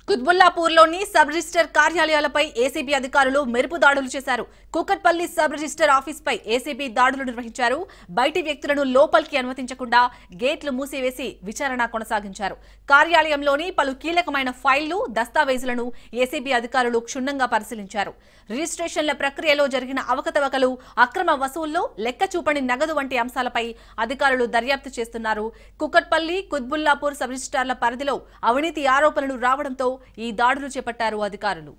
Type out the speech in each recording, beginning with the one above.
కుత్బుల్లాపూర్లోని sub register కార్యాలయాలపై ACB అధికారులు మెరుపు దాడులు చేశారు. కూకట్పల్లి సబ్ రిజిస్టర్ ఆఫీస్పై ఏసీబీ దాడులు నిర్వహించారు. బయటి వ్యక్తులను లోపలికి అనుమతించకుండా గేట్లు మూసివేసి విచారణ కొనసాగించారు. కార్యాలయంలోని పలు కీలకమైన ఫైళ్లు, దస్తావేజులను ఏసీబీ అధికారులు క్షుణ్ణంగా పరిశీలించారు. రిజిస్ట్రేషన్ల ప్రక్రియలో జరిగిన అవకతవకలు, అక్రమ వసూళ్లు, లెక్క చూపని నగదు వంటి అంశాలపై అధికారులు దర్యాప్తు చేస్తున్నారు. కూకట్పల్లి, కుత్బుల్లాపూర్ సబ్ రిజిస్టార్ల పరిధిలో అవినీతి ఆరోపణలు రావడంతో ఈ దాడులు చేపట్టారు అధికారులు.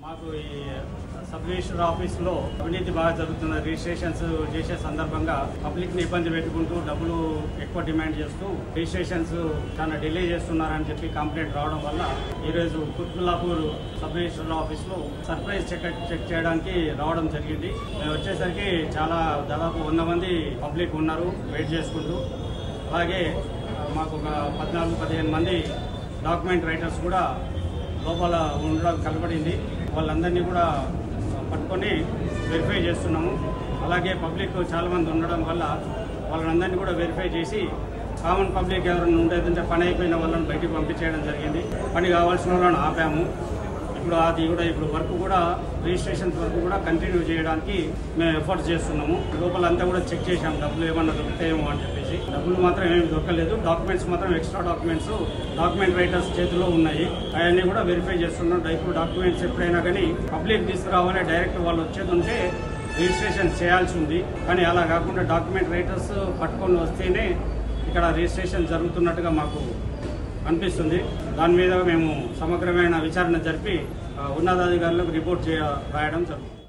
మాకు ఈ సబ్ రిజిస్టర్ ఆఫీస్లో అవినీతి బాగా జరుగుతున్న రిజిస్ట్రేషన్స్ చేసే సందర్భంగా పబ్లిక్ని ఇబ్బంది పెట్టుకుంటూ డబ్బులు ఎక్కువ డిమాండ్ చేస్తూ రిజిస్ట్రేషన్స్ చాలా డిలే చేస్తున్నారని చెప్పి కంప్లైంట్ రావడం వల్ల ఈరోజు కుత్బుల్లాపూర్ సబ్ రిజిస్టర్ ఆఫీస్లో సర్ప్రైజ్ చెక్ చేయడానికి రావడం జరిగింది. మేము వచ్చేసరికి దాదాపు 100 మంది పబ్లిక్ ఉన్నారు వెయిట్ చేసుకుంటూ. అలాగే మాకు ఒక 14-15 మంది డాక్యుమెంట్ రైటర్స్ కూడా లోపల ఉండడం కనబడింది. వాళ్ళందరినీ కూడా పట్టుకొని వెరిఫై చేస్తున్నాము. అలాగే పబ్లిక్ చాలామంది ఉండడం వల్ల వాళ్ళందరినీ కూడా వెరిఫై చేసి కామన్ పబ్లిక్ ఎవరైనా ఉండేదంటే పని అయిపోయిన వాళ్ళని బయటికి పంపించేయడం జరిగింది. పని కావాల్సిన వాళ్ళని ఆపాము. ఇప్పుడు వర్క్ కూడా రిజిస్ట్రేషన్ వర్క్ కూడా కంటిన్యూ చేయడానికి మేము ఎఫర్ట్స్ చేస్తున్నాము. లోపలంతా కూడా చెక్ చేసాము, డబ్బులు ఏమన్నా దొరుకుతాయేమో అని చెప్పేసి. డబ్బులు మాత్రం ఏమి దొరకలేదు. డాక్యుమెంట్స్ మాత్రం ఎక్స్ట్రా డాక్యుమెంట్ రైటర్స్ చేతిలో ఉన్నాయి. అవన్నీ కూడా వెరిఫై చేస్తున్నాం. ఇప్పుడు డాక్యుమెంట్స్ ఎప్పుడైనా కానీ పబ్లిక్ తీసుకురావాలి, డైరెక్ట్ వాళ్ళు వచ్చేది ఉంటే రిజిస్ట్రేషన్ చేయాల్సి ఉంది. కానీ అలా కాకుండా డాక్యుమెంట్ రైటర్స్ పట్టుకొని వస్తేనే ఇక్కడ రిజిస్ట్రేషన్ జరుగుతున్నట్టుగా మాకు అనిపిస్తుంది. దాని మీద మేము సమగ్రమైన విచారణ జరిపి ఉన్నతాధికారులకు రిపోర్ట్ రాయడం జరుగుతుంది.